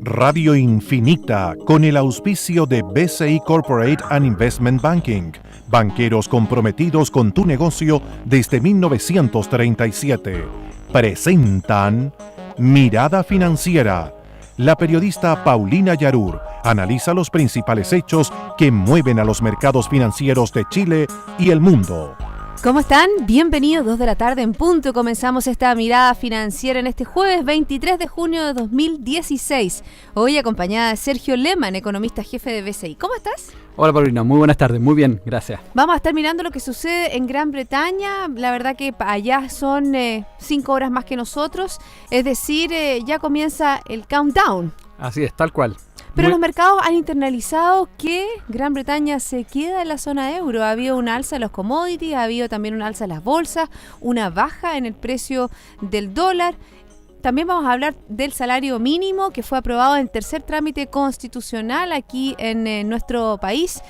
Radio Infinita, con el auspicio de BCI Corporate and Investment Banking, banqueros comprometidos con tu negocio desde 1937, presentan Mirada Financiera. La periodista Paulina Yarur analiza los principales hechos que mueven a los mercados financieros de Chile y el mundo. ¿Cómo están? Bienvenidos, 2 de la tarde en punto. Comenzamos esta mirada financiera en este jueves 23 de junio de 2016. Hoy acompañada de Sergio Lehmann, economista jefe de BCI. ¿Cómo estás? Hola Paulina, muy buenas tardes, muy bien, gracias. Vamos a estar mirando lo que sucede en Gran Bretaña. La verdad que allá son 5 horas más que nosotros. Es decir, ya comienza el countdown. Así es, tal cual. Pero los mercados han internalizado que Gran Bretaña se queda en la zona euro. Ha habido una alza en los commodities, ha habido también una alza en las bolsas, una baja en el precio del dólar. También vamos a hablar del salario mínimo que fue aprobado en el tercer trámite constitucional aquí en nuestro país.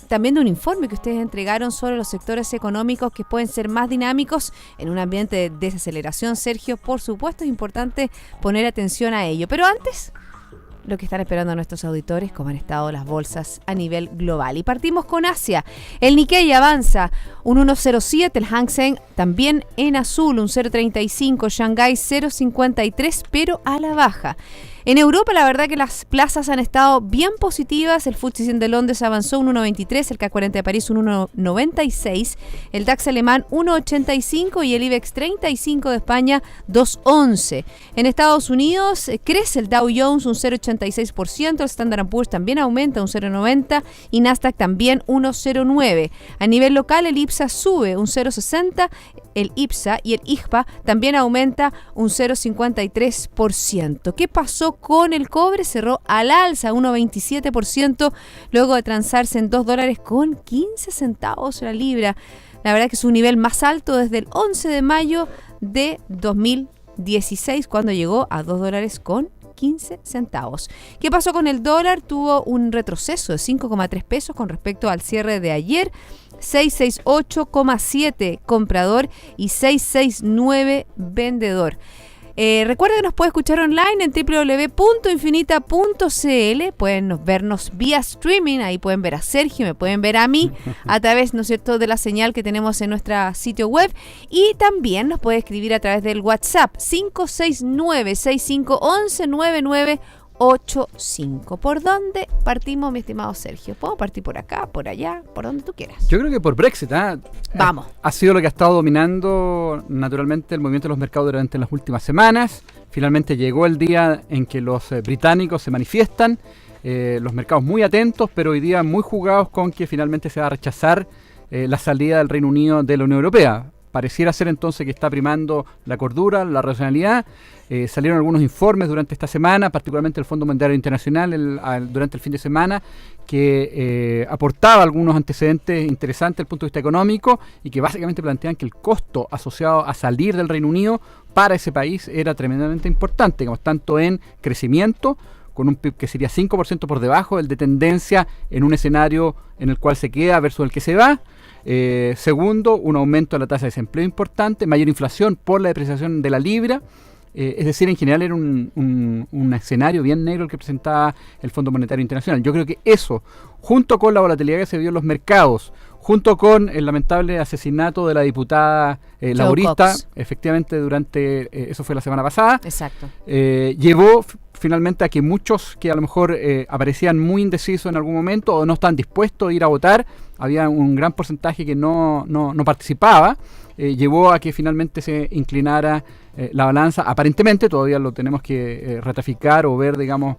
También de un informe que ustedes entregaron sobre los sectores económicos que pueden ser más dinámicos en un ambiente de desaceleración. Sergio, por supuesto, es importante poner atención a ello. Pero antes, lo que están esperando nuestros auditores, cómo han estado las bolsas a nivel global. Y partimos con Asia. El Nikkei avanza un 1,07, el Hang Seng también en azul, un 0,35, Shanghái 0,53, pero a la baja. En Europa, la verdad que las plazas han estado bien positivas. El FTSE 100 de Londres avanzó un 1,23, el CAC 40 de París un 1,96, el DAX alemán 1,85 y el IBEX 35 de España 2,11. En Estados Unidos crece el Dow Jones un 0,86%, el Standard & Poor's también aumenta un 0,90 y Nasdaq también 1,09. A nivel local, el IPSA sube un 0,60, el IPSA y el IJPA también aumenta un 0,53%. ¿Qué pasó con el cobre? Cerró al alza 1,27% luego de transarse en $2.15 la libra. La verdad que es un nivel más alto desde el 11 de mayo de 2016, cuando llegó a $2.15. ¿Qué pasó con el dólar? Tuvo un retroceso de 5,3 pesos con respecto al cierre de ayer. 668,7 comprador y 669 vendedor. Recuerda que nos puede escuchar online en www.infinita.cl. Pueden vernos vía streaming, ahí pueden ver a Sergio, me pueden ver a mí a través, ¿no es cierto?, de la señal que tenemos en nuestro sitio web, y también nos puede escribir a través del WhatsApp 569-6511-9985. ¿Por dónde partimos, mi estimado Sergio? ¿Puedo partir por acá, por allá, por donde tú quieras? Yo creo que por Brexit, Vamos. Ha sido lo que ha estado dominando naturalmente el movimiento de los mercados durante las últimas semanas. Finalmente llegó el día en que los británicos se manifiestan, los mercados muy atentos, pero hoy día muy jugados con que finalmente se va a rechazar la salida del Reino Unido de la Unión Europea. Pareciera ser entonces que está primando la cordura, la racionalidad. Salieron algunos informes durante esta semana, particularmente el Fondo Monetario Internacional durante el fin de semana, que aportaba algunos antecedentes interesantes desde el punto de vista económico y que básicamente plantean que el costo asociado a salir del Reino Unido para ese país era tremendamente importante, como tanto en crecimiento, con un PIB que sería 5% por debajo del de tendencia en un escenario en el cual se queda versus el que se va. Segundo, un aumento de la tasa de desempleo importante, mayor inflación por la depreciación de la libra. Es decir, en general era un escenario bien negro el que presentaba el Fondo Monetario Internacional. Yo creo que eso, junto con la volatilidad que se vio en los mercados, junto con el lamentable asesinato de la diputada laborista, efectivamente eso fue la semana pasada. Exacto. Llevó finalmente a que muchos que a lo mejor aparecían muy indecisos en algún momento o no estaban dispuestos a ir a votar, había un gran porcentaje que no participaba, llevó a que finalmente se inclinara la balanza. Aparentemente todavía lo tenemos que ratificar o ver, digamos,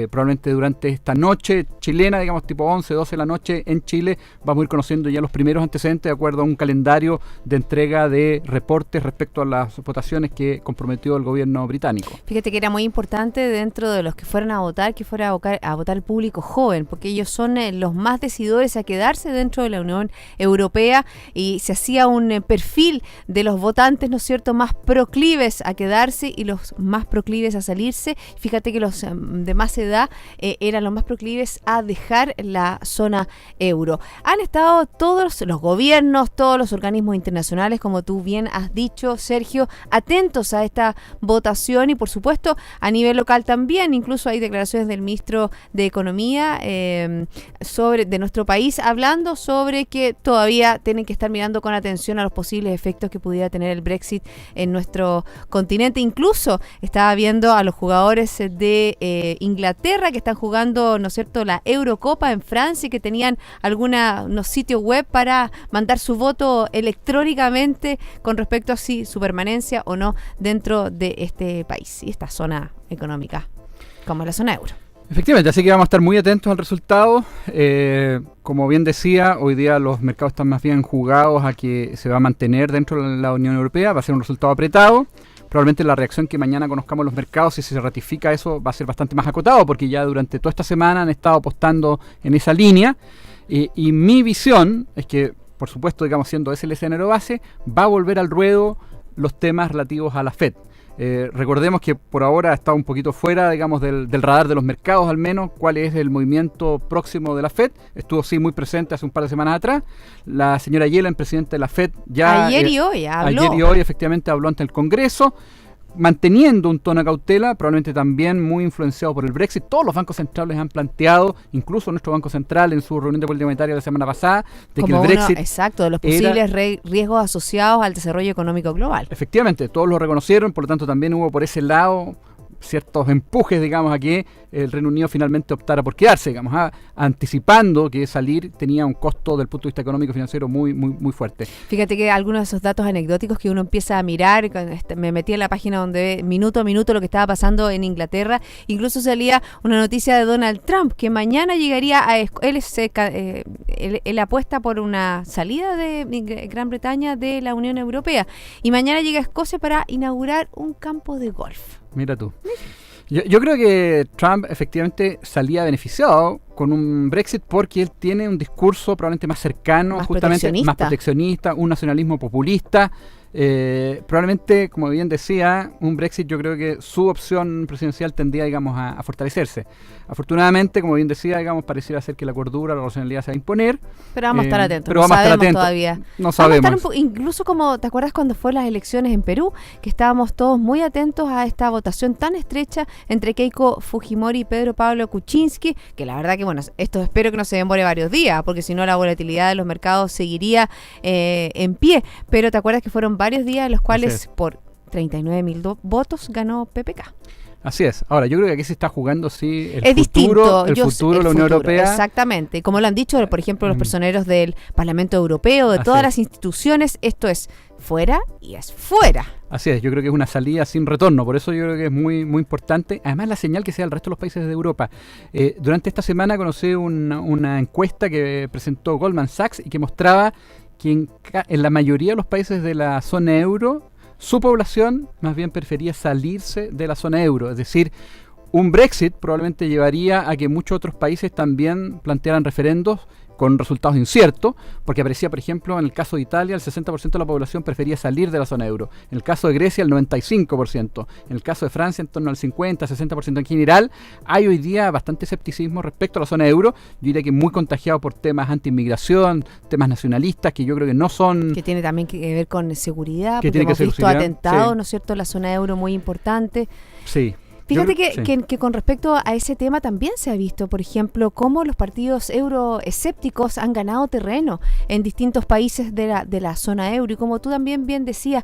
probablemente durante esta noche chilena, digamos tipo 11, 12 de la noche en Chile, vamos a ir conociendo ya los primeros antecedentes de acuerdo a un calendario de entrega de reportes respecto a las votaciones que comprometió el gobierno británico. Fíjate que era muy importante dentro de los que fueran a votar, que fuera a votar el público joven, porque ellos son los más decidores a quedarse dentro de la Unión Europea, y se hacía un perfil perfil de los votantes, ¿no es cierto?, más proclives a quedarse y los más proclives a salirse. Fíjate que los de más edad eran los más proclives a dejar la zona euro. Han estado todos los gobiernos, todos los organismos internacionales, como tú bien has dicho, Sergio, atentos a esta votación y por supuesto a nivel local también. Incluso hay declaraciones del ministro de Economía de nuestro país hablando sobre que todavía tienen que estar mirando con atención a los posibles efectos que pudiera tener el Brexit en nuestro continente. Incluso estaba viendo a los jugadores de Inglaterra que están jugando, ¿no es cierto?, la Eurocopa en Francia y que tenían unos sitios web para mandar su voto electrónicamente con respecto a si su permanencia o no dentro de este país y esta zona económica como la zona euro. Efectivamente, así que vamos a estar muy atentos al resultado. Como bien decía, hoy día los mercados están más bien jugados a que se va a mantener dentro de la Unión Europea, va a ser un resultado apretado. Probablemente la reacción que mañana conozcamos los mercados, si se ratifica eso, va a ser bastante más acotado, porque ya durante toda esta semana han estado apostando en esa línea. Y mi visión es que, por supuesto, digamos, siendo ese el escenario base, va a volver al ruedo los temas relativos a la FED. Recordemos que por ahora ha estado un poquito fuera, digamos, del radar de los mercados, al menos cuál es el movimiento próximo de la FED. Estuvo sí muy presente hace un par de semanas atrás. La señora Yellen, presidenta de la FED, ya ayer y hoy habló. Ayer y hoy efectivamente habló ante el Congreso, manteniendo un tono de cautela, probablemente también muy influenciado por el Brexit. Todos los bancos centrales han planteado, incluso nuestro Banco Central en su reunión de política monetaria la semana pasada, de como que el Brexit exacto, de los posibles riesgos asociados al desarrollo económico global. Efectivamente, todos lo reconocieron, por lo tanto también hubo por ese lado ciertos empujes, digamos, a que el Reino Unido finalmente optara por quedarse, digamos, anticipando que salir tenía un costo del punto de vista económico y financiero muy, muy, muy fuerte. Fíjate que algunos de esos datos anecdóticos que uno empieza a mirar, me metí en la página donde ve minuto a minuto lo que estaba pasando en Inglaterra, incluso salía una noticia de Donald Trump, que mañana llegaría a él apuesta por una salida de Gran Bretaña de la Unión Europea, y mañana llega a Escocia para inaugurar un campo de golf. Mira tú. Yo creo que Trump efectivamente salía beneficiado con un Brexit porque él tiene un discurso probablemente más cercano, más proteccionista, un nacionalismo populista. Probablemente, como bien decía, un Brexit, yo creo que su opción presidencial tendría, digamos, a fortalecerse. Afortunadamente, como bien decía, digamos, pareciera ser que la cordura, la racionalidad se va a imponer. Pero vamos a estar atentos, pero vamos a estar atentos todavía. No sabemos. Incluso como, ¿te acuerdas cuando fue las elecciones en Perú? Que estábamos todos muy atentos a esta votación tan estrecha entre Keiko Fujimori y Pedro Pablo Kuczynski, que la verdad que, bueno, esto espero que no se demore varios días, porque si no la volatilidad de los mercados seguiría en pie. Pero ¿te acuerdas que fueron varios días en los cuales por 39.000 votos ganó PPK? Así es. Ahora, yo creo que aquí se está jugando, sí, el es futuro, distinto. De la Unión Europea. Exactamente. Como lo han dicho, por ejemplo, los personeros del Parlamento Europeo, de todas las instituciones, esto es fuera y es fuera. Así es, yo creo que es una salida sin retorno, por eso yo creo que es muy, muy importante. Además, la señal que sea al resto de los países de Europa. Durante esta semana conocí una encuesta que presentó Goldman Sachs y que mostraba que en la mayoría de los países de la zona euro, su población más bien prefería salirse de la zona euro. Es decir, un Brexit probablemente llevaría a que muchos otros países también plantearan referendos con resultados inciertos, porque aparecía, por ejemplo, en el caso de Italia, el 60% de la población prefería salir de la zona euro. En el caso de Grecia, el 95%. En el caso de Francia, en torno al 50-60%. En general, hay hoy día bastante escepticismo respecto a la zona euro. Yo diría que muy contagiado por temas anti-inmigración, temas nacionalistas, que yo creo que no son... Que tiene también que ver con seguridad, porque hemos visto atentados, ¿no es cierto?, en la zona euro muy importante. Sí. Fíjate que con respecto a ese tema también se ha visto, por ejemplo, cómo los partidos euroescépticos han ganado terreno en distintos países de la zona euro. Y como tú también bien decías,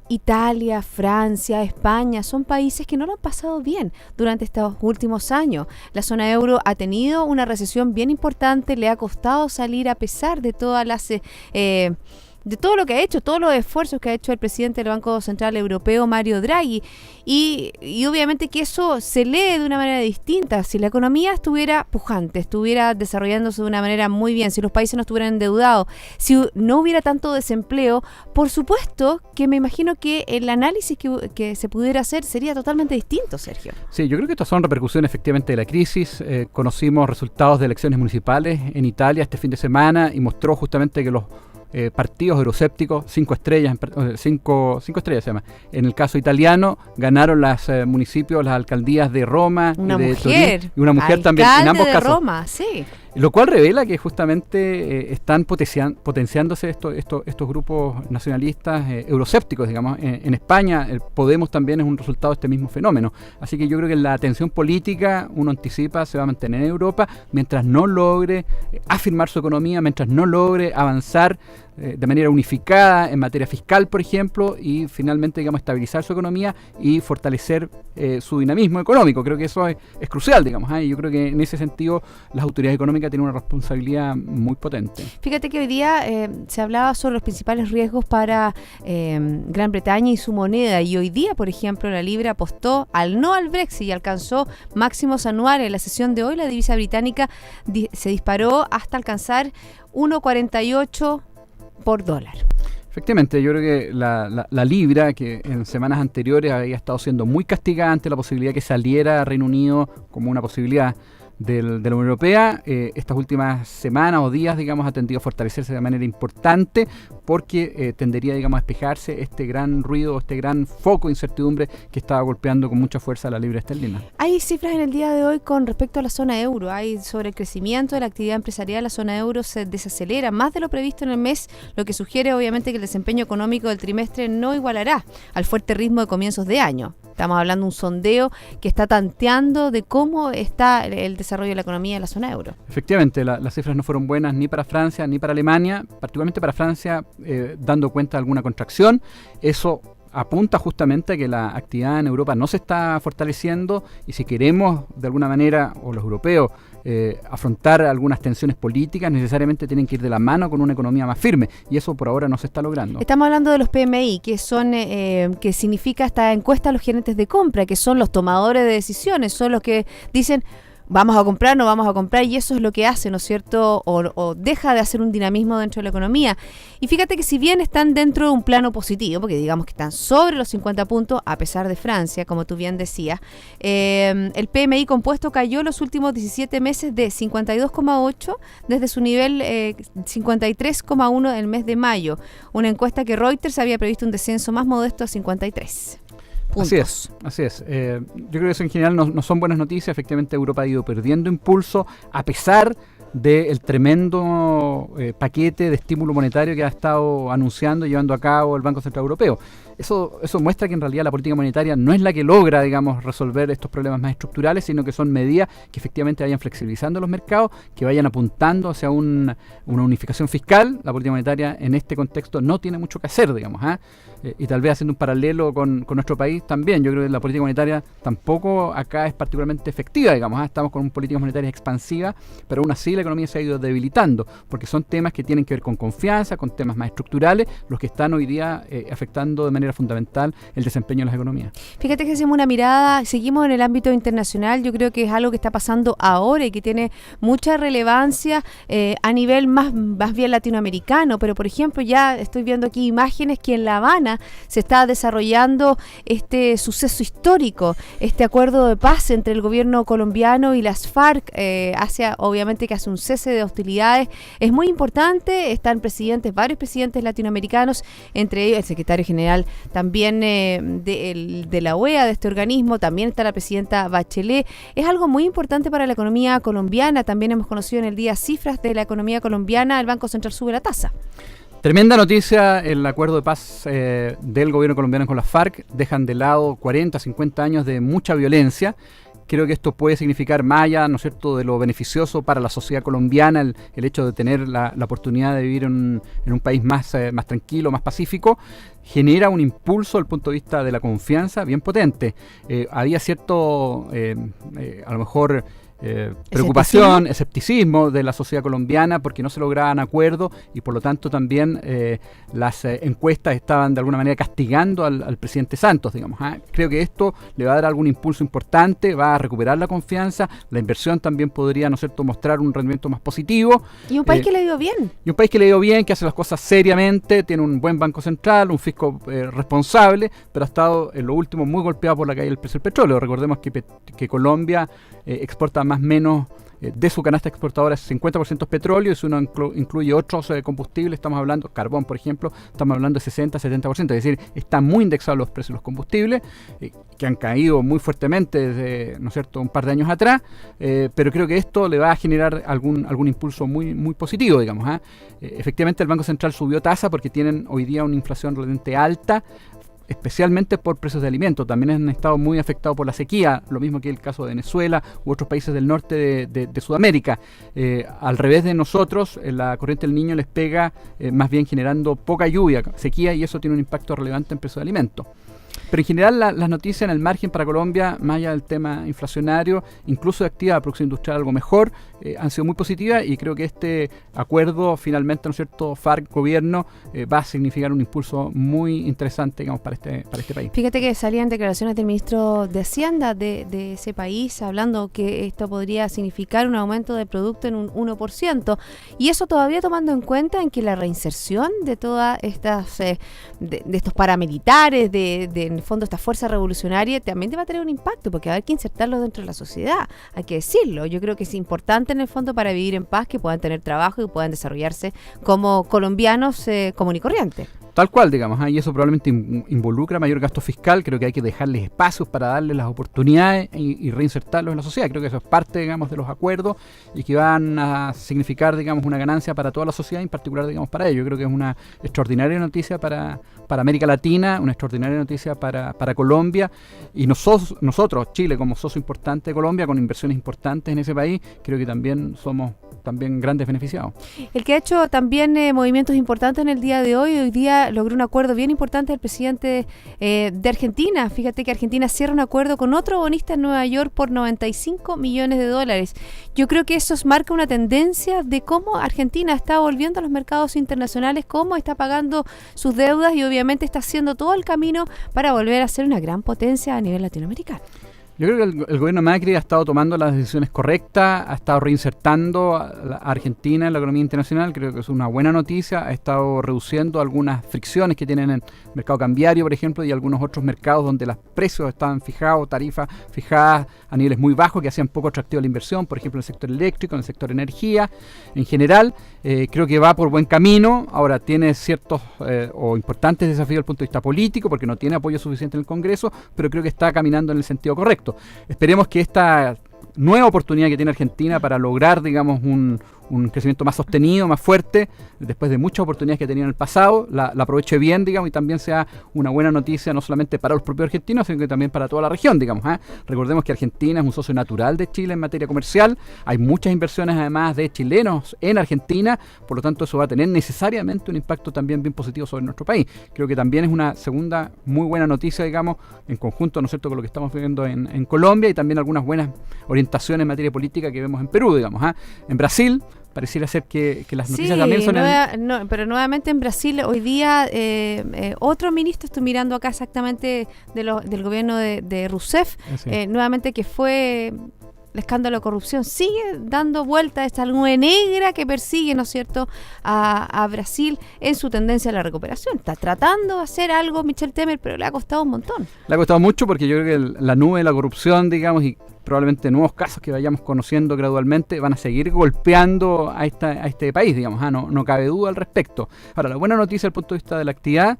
Italia, Francia, España, son países que no lo han pasado bien durante estos últimos años. La zona euro ha tenido una recesión bien importante, le ha costado salir a pesar de todas las... de todo lo que ha hecho, todos los esfuerzos que ha hecho el presidente del Banco Central Europeo, Mario Draghi, y obviamente que eso se lee de una manera distinta. Si la economía estuviera pujante, estuviera desarrollándose de una manera muy bien, si los países no estuvieran endeudados, si no hubiera tanto desempleo, por supuesto que me imagino que el análisis que se pudiera hacer sería totalmente distinto, Sergio. Sí, yo creo que estas son repercusiones efectivamente de la crisis. Conocimos resultados de elecciones municipales en Italia este fin de semana y mostró justamente que partidos euroscépticos, 5 estrellas, 5 estrellas se llama. En el caso italiano, ganaron los municipios, las alcaldías de Roma una y de mujer, Turín, y una mujer también, en ambos de casos. Roma, sí. Lo cual revela que justamente están potenciándose estos grupos nacionalistas euroscépticos, digamos. En España, el Podemos también es un resultado de este mismo fenómeno. Así que yo creo que la atención política, uno anticipa, se va a mantener en Europa mientras no logre afirmar su economía, mientras no logre avanzar de manera unificada en materia fiscal, por ejemplo, y finalmente, digamos, estabilizar su economía y fortalecer su dinamismo económico. Creo que eso es crucial, digamos, y yo creo que en ese sentido las autoridades económicas tienen una responsabilidad muy potente. Fíjate que hoy día se hablaba sobre los principales riesgos para Gran Bretaña y su moneda, y hoy día, por ejemplo, la libra apostó al no al Brexit y alcanzó máximos anuales. En la sesión de hoy la divisa británica se disparó hasta alcanzar 1,48 por dólar. Efectivamente, yo creo que la libra, que en semanas anteriores había estado siendo muy castigada ante la posibilidad que saliera a Reino Unido como una posibilidad de la Unión Europea, estas últimas semanas o días, digamos, ha tendido a fortalecerse de manera importante porque tendería, digamos, a despejarse este gran ruido, este gran foco de incertidumbre que estaba golpeando con mucha fuerza a la libra esterlina. Hay cifras en el día de hoy con respecto a la zona euro. Hay sobre el crecimiento de la actividad empresarial. La zona euro se desacelera más de lo previsto en el mes, lo que sugiere obviamente que el desempeño económico del trimestre no igualará al fuerte ritmo de comienzos de año. Estamos hablando de un sondeo que está tanteando de cómo está el desarrollo de la economía de la zona euro. Efectivamente, las cifras no fueron buenas ni para Francia ni para Alemania, particularmente para Francia, dando cuenta de alguna contracción. Eso apunta justamente a que la actividad en Europa no se está fortaleciendo, y si queremos de alguna manera, o los europeos, afrontar algunas tensiones políticas, necesariamente tienen que ir de la mano con una economía más firme, y eso por ahora no se está logrando. Estamos hablando de los PMI, que son que significa esta encuesta a los gerentes de compra, que son los tomadores de decisiones, son los que dicen vamos a comprar, no vamos a comprar, y eso es lo que hace, ¿no es cierto? O deja de hacer un dinamismo dentro de la economía. Y fíjate que si bien están dentro de un plano positivo, porque digamos que están sobre los 50 puntos, a pesar de Francia, como tú bien decías, el PMI compuesto cayó los últimos 17 meses de 52,8 desde su nivel 53,1 el mes de mayo. Una encuesta que Reuters había previsto un descenso más modesto a 53. Puntos. Así es. Yo creo que eso en general no son buenas noticias. Efectivamente, Europa ha ido perdiendo impulso a pesar del tremendo paquete de estímulo monetario que ha estado anunciando y llevando a cabo el Banco Central Europeo. Eso muestra que en realidad la política monetaria no es la que logra, digamos, resolver estos problemas más estructurales, sino que son medidas que efectivamente vayan flexibilizando los mercados, que vayan apuntando hacia una unificación fiscal. La política monetaria en este contexto no tiene mucho que hacer, digamos, y tal vez haciendo un paralelo con nuestro país también. Yo creo que la política monetaria tampoco acá es particularmente efectiva, digamos, estamos con políticas monetarias expansivas, pero aún así la economía se ha ido debilitando, porque son temas que tienen que ver con confianza, con temas más estructurales, los que están hoy día afectando de manera fundamental el desempeño de las economías. Fíjate que hacemos una mirada, seguimos en el ámbito internacional. Yo creo que es algo que está pasando ahora y que tiene mucha relevancia a nivel más bien latinoamericano, pero por ejemplo ya estoy viendo aquí imágenes que en La Habana se está desarrollando este suceso histórico, este acuerdo de paz entre el gobierno colombiano y las FARC, obviamente que hace un cese de hostilidades. Es muy importante, están varios presidentes latinoamericanos, entre ellos el secretario general también de la OEA, de este organismo, también está la presidenta Bachelet. Es algo muy importante para la economía colombiana. También hemos conocido en el día cifras de la economía colombiana. El Banco Central sube la tasa. Tremenda noticia el acuerdo de paz del gobierno colombiano con las FARC. Dejan de lado 40, 50 años de mucha violencia. Creo que esto puede significar más allá, ¿no es cierto?, de lo beneficioso para la sociedad colombiana, el hecho de tener la oportunidad de vivir en un país más tranquilo, más pacífico, genera un impulso desde el punto de vista de la confianza bien potente. Había cierto, a lo mejor, preocupación, escepticismo de la sociedad colombiana porque no se lograban acuerdos y por lo tanto también las encuestas estaban de alguna manera castigando al presidente Santos, digamos. Creo que esto le va a dar algún impulso importante, va a recuperar la confianza, la inversión también podría, ¿no es cierto?, mostrar un rendimiento más positivo. Y un país que le ha ido bien. Y un país que le ha ido bien, que hace las cosas seriamente, tiene un buen banco central, un fisco responsable, pero ha estado en lo último muy golpeado por la caída del precio del petróleo. Recordemos que Colombia exporta más o menos de su canasta exportadora, 50% es petróleo, y si uno incluye otros combustibles, estamos hablando, carbón por ejemplo, estamos hablando de 60-70%, es decir, están muy indexados los precios de los combustibles, que han caído muy fuertemente desde, ¿no es cierto?, un par de años atrás, pero creo que esto le va a generar algún impulso muy, muy positivo, digamos. Efectivamente, el Banco Central subió tasa porque tienen hoy día una inflación relativamente alta, especialmente por precios de alimentos. También han estado muy afectados por la sequía, lo mismo que el caso de Venezuela u otros países del norte de Sudamérica. Al revés de nosotros, la corriente del Niño les pega más bien generando poca lluvia, sequía, y eso tiene un impacto relevante en precios de alimentos. Pero en general las noticias en el margen para Colombia, más allá del tema inflacionario, incluso de actividad de producción industrial algo mejor, han sido muy positivas, y creo que este acuerdo finalmente, ¿no es cierto?, FARC-gobierno va a significar un impulso muy interesante, digamos, para este país. Fíjate que salían declaraciones del ministro de Hacienda de ese país hablando que esto podría significar un aumento de producto en un 1%, y eso todavía tomando en cuenta en que la reinserción de todas estas de estos paramilitares, en el fondo esta fuerza revolucionaria, también te va a tener un impacto, porque va a haber que insertarlos dentro de la sociedad, hay que decirlo. Yo creo que es importante en el fondo para vivir en paz que puedan tener trabajo y que puedan desarrollarse como colombianos común y corriente. Tal cual, digamos, y eso probablemente involucra mayor gasto fiscal. Creo que hay que dejarles espacios para darles las oportunidades y reinsertarlos en la sociedad. Creo que eso es parte, digamos, de los acuerdos, y que van a significar, digamos, una ganancia para toda la sociedad, en particular, digamos, para ellos. Yo creo que es una extraordinaria noticia para América Latina, una extraordinaria noticia para Colombia, y nosotros, Chile, como socio importante de Colombia, con inversiones importantes en ese país, creo que también somos grandes beneficiados. El que ha hecho también movimientos importantes en el día de hoy día logró un acuerdo bien importante el presidente de Argentina. Fíjate que Argentina cierra un acuerdo con otro bonista en Nueva York por $95 millones. Yo creo que eso marca una tendencia de cómo Argentina está volviendo a los mercados internacionales, cómo está pagando sus deudas y obviamente está haciendo todo el camino para volver a ser una gran potencia a nivel latinoamericano. Yo creo que el gobierno Macri ha estado tomando las decisiones correctas, ha estado reinsertando a Argentina en la economía internacional. Creo que es una buena noticia. Ha estado reduciendo algunas fricciones que tienen en el mercado cambiario, por ejemplo, y algunos otros mercados donde los precios estaban fijados, tarifas fijadas a niveles muy bajos que hacían poco atractivo la inversión, por ejemplo, en el sector eléctrico, en el sector energía. En general, creo que va por buen camino. Ahora tiene ciertos o importantes desafíos desde el punto de vista político, porque no tiene apoyo suficiente en el Congreso, pero creo que está caminando en el sentido correcto. Esperemos que esta nueva oportunidad que tiene Argentina para lograr, digamos, un crecimiento más sostenido, más fuerte, después de muchas oportunidades que tenía en el pasado, la aproveche bien, digamos, y también sea una buena noticia no solamente para los propios argentinos, sino que también para toda la región, digamos. Recordemos que Argentina es un socio natural de Chile en materia comercial, hay muchas inversiones además de chilenos en Argentina, por lo tanto eso va a tener necesariamente un impacto también bien positivo sobre nuestro país. Creo que también es una segunda muy buena noticia, digamos, en conjunto, ¿no es cierto?, con lo que estamos viendo en Colombia, y también algunas buenas orientaciones en materia política que vemos en Perú, digamos. En Brasil pareciera ser que las noticias también son... pero nuevamente en Brasil hoy día otro ministro, estoy mirando acá exactamente del gobierno de Rousseff, nuevamente que fue... El escándalo de corrupción sigue dando vuelta a esta nube negra que persigue, ¿no es cierto?, a Brasil en su tendencia a la recuperación. Está tratando de hacer algo Michel Temer, pero le ha costado un montón. Le ha costado mucho, porque yo creo que la nube de la corrupción, digamos, y probablemente nuevos casos que vayamos conociendo gradualmente van a seguir golpeando a este país, digamos. No cabe duda al respecto. Ahora, la buena noticia desde el punto de vista de la actividad,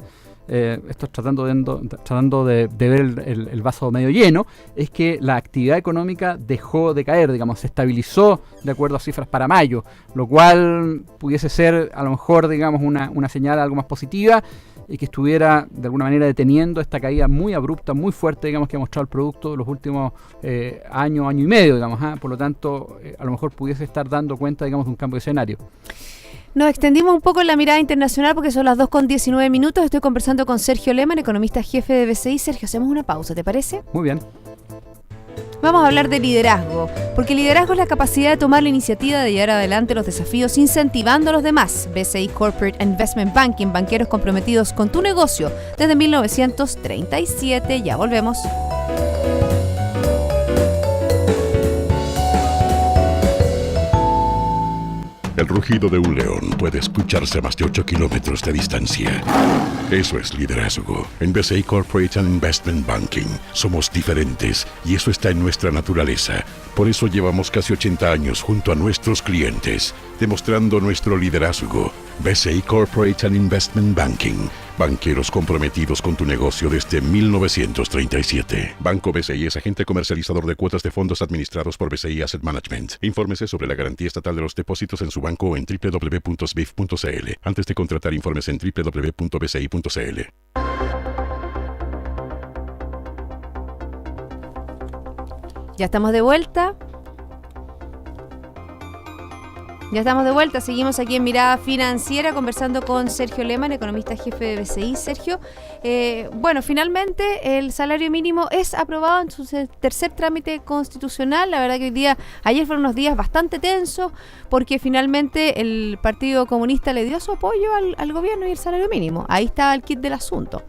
esto tratando de ver el vaso medio lleno, es que la actividad económica dejó de caer, digamos, se estabilizó de acuerdo a cifras para mayo, lo cual pudiese ser a lo mejor, digamos, una señal algo más positiva, y que estuviera de alguna manera deteniendo esta caída muy abrupta, muy fuerte, digamos, que ha mostrado el producto los últimos año y medio, digamos. Por lo tanto, a lo mejor pudiese estar dando cuenta, digamos, de un cambio de escenario. Nos extendimos un poco en la mirada internacional porque son las 2:19. Estoy conversando con Sergio Lehmann, economista jefe de BCI. Sergio, hacemos una pausa, ¿te parece? Muy bien. Vamos a hablar de liderazgo, porque liderazgo es la capacidad de tomar la iniciativa de llevar adelante los desafíos incentivando a los demás. BCI Corporate Investment Banking, banqueros comprometidos con tu negocio desde 1937. Ya volvemos. El rugido de un león puede escucharse a más de 8 kilómetros de distancia. Eso es liderazgo. En BCI Corporate and Investment Banking somos diferentes y eso está en nuestra naturaleza. Por eso llevamos casi 80 años junto a nuestros clientes, demostrando nuestro liderazgo. BCI Corporate and Investment Banking. Banqueros comprometidos con tu negocio desde 1937. Banco BCI es agente comercializador de cuotas de fondos administrados por BCI Asset Management. Infórmese sobre la garantía estatal de los depósitos en su banco o en www.sbif.cl. Antes de contratar, informes en www.bci.cl. Ya estamos de vuelta. Seguimos aquí en Mirada Financiera conversando con Sergio Lehmann, economista jefe de BCI. Sergio, finalmente el salario mínimo es aprobado en su tercer trámite constitucional. La verdad que ayer fueron unos días bastante tensos porque finalmente el Partido Comunista le dio su apoyo al gobierno y el salario mínimo. Ahí está el kit del asunto.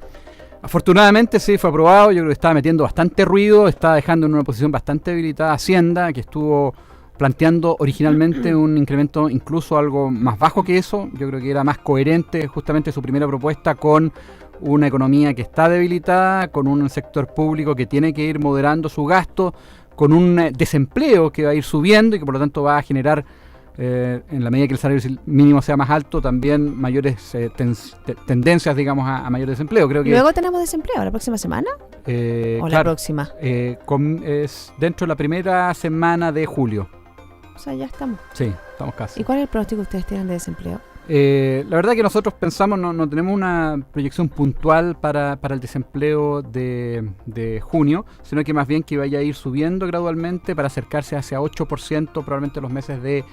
Afortunadamente sí fue aprobado. Yo creo que estaba metiendo bastante ruido, estaba dejando en una posición bastante debilitada a Hacienda, que estuvo planteando originalmente un incremento incluso algo más bajo que eso. Yo creo que era más coherente justamente su primera propuesta con una economía que está debilitada, con un sector público que tiene que ir moderando su gasto, con un desempleo que va a ir subiendo y que por lo tanto va a generar, en la medida que el salario mínimo sea más alto, también mayores tendencias, digamos, a mayor desempleo. Creo que ¿Luego tenemos desempleo la próxima semana? ¿O claro, la próxima? Es dentro de la primera semana de julio. O sea, ya estamos. Sí, estamos casi. ¿Y cuál es el pronóstico que ustedes tienen de desempleo? La verdad que nosotros pensamos, no tenemos una proyección puntual para el desempleo de junio, sino que más bien que vaya a ir subiendo gradualmente para acercarse hacia 8% probablemente los meses de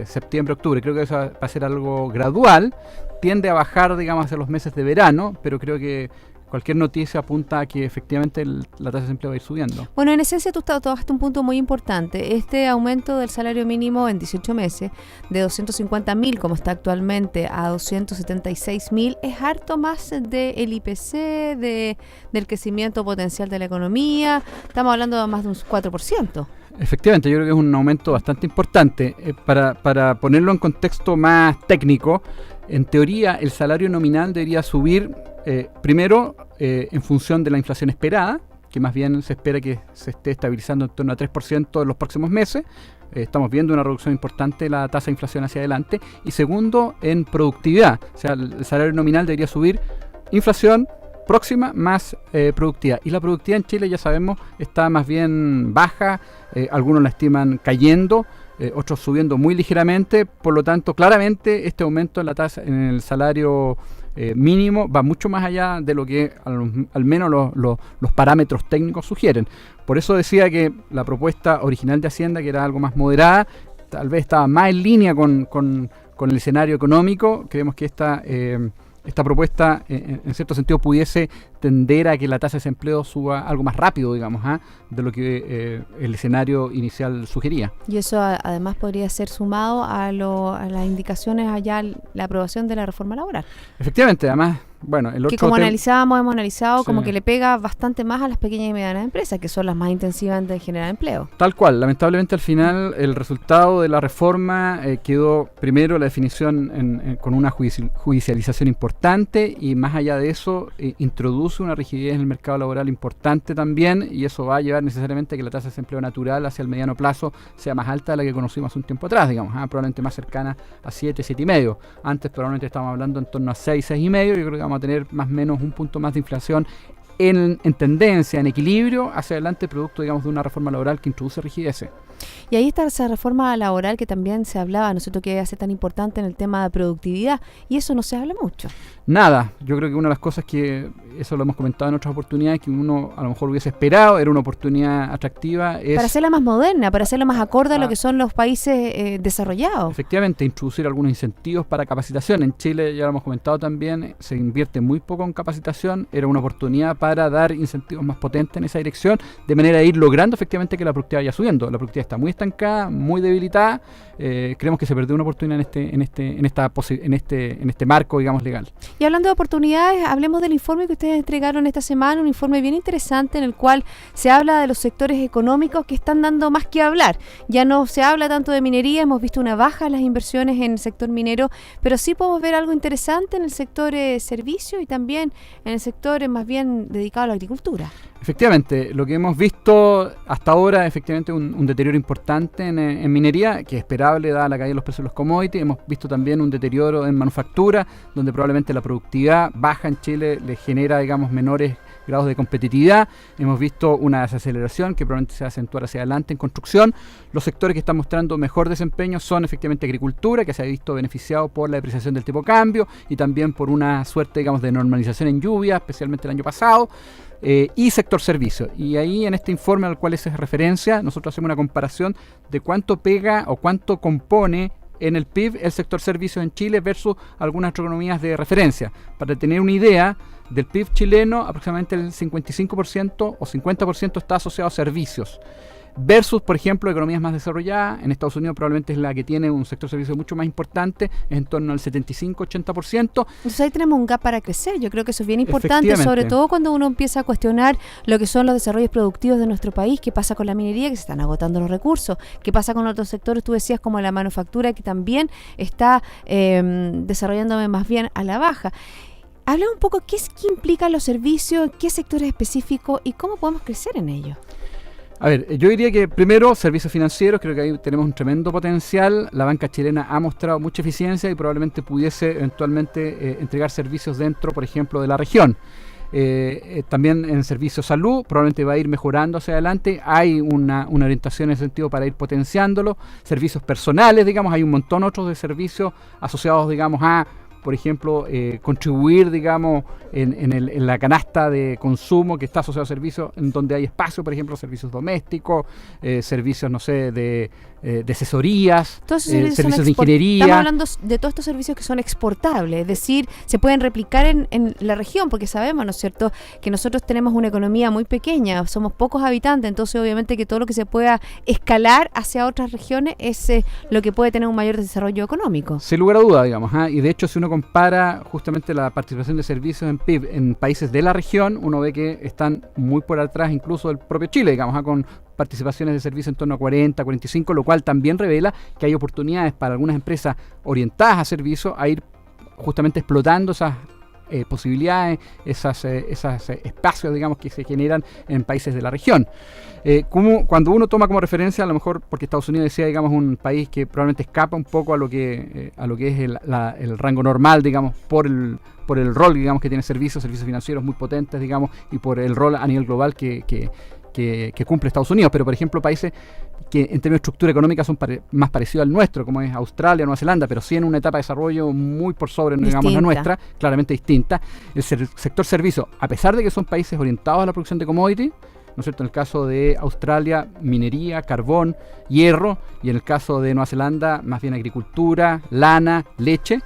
septiembre, octubre. Creo que eso va a ser algo gradual, tiende a bajar, digamos, hacia los meses de verano, pero creo que cualquier noticia apunta a que efectivamente la tasa de desempleo va a ir subiendo. Bueno, en esencia tú tocaste un punto muy importante. Este aumento del salario mínimo en 18 meses, de 250.000 como está actualmente a 276.000, es harto más del IPC, del crecimiento potencial de la economía. Estamos hablando de más de un 4%. Efectivamente, yo creo que es un aumento bastante importante. Para ponerlo en contexto más técnico, en teoría el salario nominal debería subir primero en función de la inflación esperada, que más bien se espera que se esté estabilizando en torno a 3% en los próximos meses. Estamos viendo una reducción importante de la tasa de inflación hacia adelante. Y segundo, en productividad. O sea, el salario nominal debería subir inflación próxima más productividad. Y la productividad en Chile, ya sabemos, está más bien baja. Algunos la estiman cayendo, otros subiendo muy ligeramente. Por lo tanto, claramente este aumento en la tasa, en el salario mínimo, va mucho más allá de lo que al menos los parámetros técnicos sugieren. Por eso decía que la propuesta original de Hacienda, que era algo más moderada, tal vez estaba más en línea con el escenario económico. Creemos que esta propuesta, en cierto sentido, pudiese tender a que la tasa de desempleo suba algo más rápido, digamos, de lo que el escenario inicial sugería. Y eso además podría ser sumado a las indicaciones allá, la aprobación de la reforma laboral. Efectivamente, además, bueno, el otro que como hemos analizado, sí, como que le pega bastante más a las pequeñas y medianas empresas, que son las más intensivas de generar empleo. Tal cual, lamentablemente al final el resultado de la reforma quedó primero la definición con una judicialización importante, y más allá de eso introduce una rigidez en el mercado laboral importante también, y eso va a llevar necesariamente a que la tasa de desempleo natural hacia el mediano plazo sea más alta de la que conocimos hace un tiempo atrás, digamos, probablemente más cercana a 7, 7,5. Antes probablemente estábamos hablando en torno a 6, 6,5. Yo creo que vamos a tener más o menos un punto más de inflación en tendencia, en equilibrio hacia adelante, producto, digamos, de una reforma laboral que introduce rigideces. Y ahí está esa reforma laboral que también se hablaba, ¿no es cierto?, que hace tan importante en el tema de productividad, y eso no se habla mucho. Nada, yo creo que una de las cosas que, eso lo hemos comentado en otras oportunidades, que uno a lo mejor hubiese esperado, era una oportunidad atractiva. Para hacerla más moderna, para hacerla más acorde a lo que son los países desarrollados. Efectivamente, introducir algunos incentivos para capacitación. En Chile, ya lo hemos comentado también, se invierte muy poco en capacitación, era una oportunidad para dar incentivos más potentes en esa dirección, de manera de ir logrando efectivamente que la productividad vaya subiendo. La productividad está muy estancada, muy debilitada. Creemos que se perdió una oportunidad en este marco, digamos, legal. Y hablando de oportunidades, hablemos del informe que ustedes entregaron esta semana, un informe bien interesante en el cual se habla de los sectores económicos que están dando más que hablar. Ya no se habla tanto de minería, hemos visto una baja en las inversiones en el sector minero, pero sí podemos ver algo interesante en el sector servicio y también en el sector más bien dedicado a la agricultura. Efectivamente, lo que hemos visto hasta ahora es efectivamente un deterioro importante en minería, que es esperable dada la caída de los precios de los commodities. Hemos visto también un deterioro en manufactura, donde probablemente la productividad baja en Chile le genera, digamos, menores grados de competitividad. Hemos visto una desaceleración que probablemente se va a acentuar hacia adelante en construcción. Los sectores que están mostrando mejor desempeño son efectivamente agricultura, que se ha visto beneficiado por la depreciación del tipo de cambio y también por una suerte, digamos, de normalización en lluvia, especialmente el año pasado. Y sector servicio. Y ahí en este informe al cual se hace referencia, nosotros hacemos una comparación de cuánto pega o cuánto compone en el PIB el sector servicios en Chile versus algunas economías de referencia. Para tener una idea, del PIB chileno aproximadamente el 55% o 50% está asociado a servicios. Versus, por ejemplo, economías más desarrolladas. En Estados Unidos probablemente es la que tiene un sector de servicios mucho más importante, en torno al 75-80%. Entonces ahí tenemos un gap para crecer. Yo creo que eso es bien importante, sobre todo cuando uno empieza a cuestionar lo que son los desarrollos productivos de nuestro país. ¿Qué pasa con la minería, que se están agotando los recursos? ¿Qué pasa con otros sectores? Tú decías como la manufactura, que también está desarrollándome más bien a la baja. Habla un poco qué implican los servicios, qué sectores específicos y cómo podemos crecer en ellos. A ver, yo diría que primero, servicios financieros, creo que ahí tenemos un tremendo potencial. La banca chilena ha mostrado mucha eficiencia y probablemente pudiese eventualmente entregar servicios dentro, por ejemplo, de la región. También en servicios salud, probablemente va a ir mejorando hacia adelante. Hay una orientación en ese sentido para ir potenciándolo. Servicios personales, digamos, hay un montón otros de servicios asociados, digamos, a, por ejemplo, contribuir, digamos, en la canasta de consumo que está asociado a servicios en donde hay espacio, por ejemplo, servicios domésticos, servicios, no sé, de asesorías, servicios de ingeniería. Estamos hablando de todos estos servicios que son exportables, es decir, se pueden replicar en la región, porque sabemos, ¿no es cierto?, que nosotros tenemos una economía muy pequeña, somos pocos habitantes, entonces obviamente que todo lo que se pueda escalar hacia otras regiones es lo que puede tener un mayor desarrollo económico. Sin lugar a duda, digamos, y de hecho si uno compara justamente la participación de servicios en PIB en países de la región, uno ve que están muy por atrás incluso del propio Chile, digamos, con participaciones de servicios en torno a 40, 45, lo cual también revela que hay oportunidades para algunas empresas orientadas a servicios a ir justamente explotando esas posibilidades, esos espacios, digamos, que se generan en países de la región. Cuando uno toma como referencia, a lo mejor porque Estados Unidos decía, digamos, un país que probablemente escapa un poco a lo que es el rango normal, digamos, por el rol, digamos, que tiene servicios financieros muy potentes, digamos, y por el rol a nivel global que cumple Estados Unidos, pero por ejemplo países que en términos de estructura económica son más parecidos al nuestro, como es Australia, Nueva Zelanda, pero sí en una etapa de desarrollo muy por sobre, digamos, la nuestra, claramente distinta. El sector servicio, a pesar de que son países orientados a la producción de commodities, ¿no es cierto? En el caso de Australia, minería, carbón, hierro, y en el caso de Nueva Zelanda, más bien agricultura, lana, leche,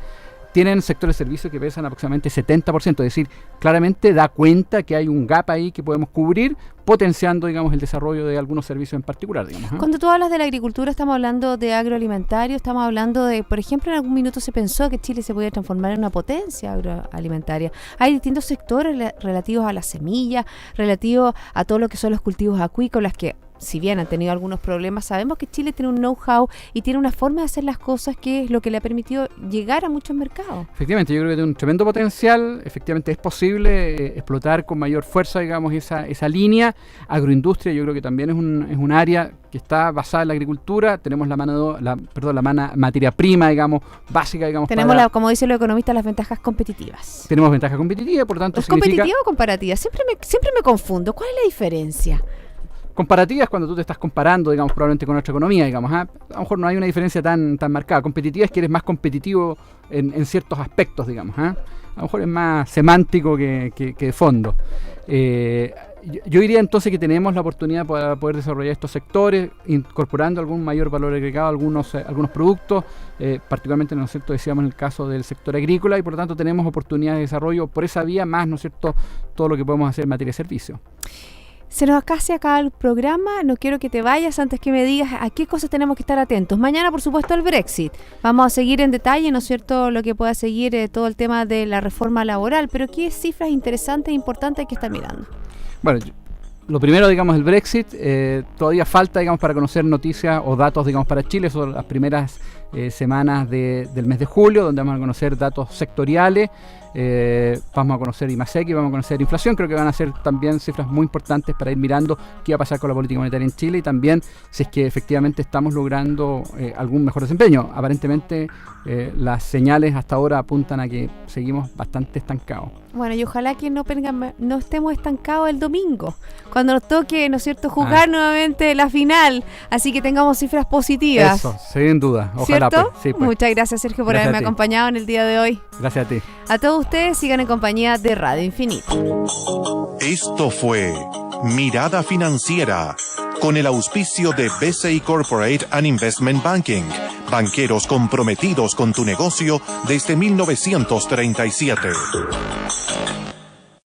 tienen sectores de servicios que pesan aproximadamente 70%, es decir, claramente da cuenta que hay un gap ahí que podemos cubrir, potenciando, digamos, el desarrollo de algunos servicios en particular, digamos. Cuando tú hablas de la agricultura, estamos hablando de agroalimentario, estamos hablando de, por ejemplo, en algún minuto se pensó que Chile se podía transformar en una potencia agroalimentaria. Hay distintos sectores relativos a las semillas, relativos a todo lo que son los cultivos acuícolas, que si bien han tenido algunos problemas, sabemos que Chile tiene un know-how y tiene una forma de hacer las cosas que es lo que le ha permitido llegar a muchos mercados. Efectivamente, yo creo que tiene un tremendo potencial. Efectivamente es posible explotar con mayor fuerza, digamos, esa línea. Agroindustria yo creo que también es un área que está basada en la agricultura. Tenemos la materia prima, digamos, básica, digamos. Tenemos, como dicen los economistas, las ventajas competitivas. Tenemos ventajas competitivas, por tanto ¿Es competitiva o comparativa? Siempre me confundo. ¿Cuál es la diferencia? Comparativa es cuando tú te estás comparando, digamos, probablemente con otra economía, digamos, a lo mejor no hay una diferencia tan marcada. Competitiva es que eres más competitivo en ciertos aspectos, digamos, a lo mejor es más semántico que de fondo. Yo diría entonces que tenemos la oportunidad para poder desarrollar estos sectores, incorporando algún mayor valor agregado a algunos productos, particularmente, ¿no es cierto?, decíamos en el caso del sector agrícola, y por lo tanto tenemos oportunidades de desarrollo por esa vía, más, ¿no es cierto?, todo lo que podemos hacer en materia de servicio. Se nos casi acaba el programa, no quiero que te vayas antes que me digas a qué cosas tenemos que estar atentos. Mañana, por supuesto, el Brexit. Vamos a seguir en detalle, ¿no es cierto?, lo que pueda seguir todo el tema de la reforma laboral, pero ¿qué cifras interesantes e importantes hay que estar mirando? Bueno, lo primero, digamos, el Brexit. Todavía falta, digamos, para conocer noticias o datos, digamos, para Chile. Son las primeras semanas del mes de julio, donde vamos a conocer datos sectoriales. Vamos a conocer IMASEC, vamos a conocer inflación. Creo que van a ser también cifras muy importantes para ir mirando qué va a pasar con la política monetaria en Chile y también si es que efectivamente estamos logrando algún mejor desempeño. Aparentemente las señales hasta ahora apuntan a que seguimos bastante estancados. Bueno, y ojalá que no estemos estancados el domingo, cuando nos toque, ¿no es cierto?, jugar nuevamente la final. Así que tengamos cifras positivas. Eso, sin duda. Ojalá. ¿Cierto? Pues, sí, pues. Muchas gracias, Sergio, por haberme acompañado en el día de hoy. Gracias a ti. A todos ustedes, sigan en compañía de Radio Infinita. Esto fue Mirada Financiera, con el auspicio de BCI Corporate and Investment Banking, banqueros comprometidos con tu negocio desde 1937.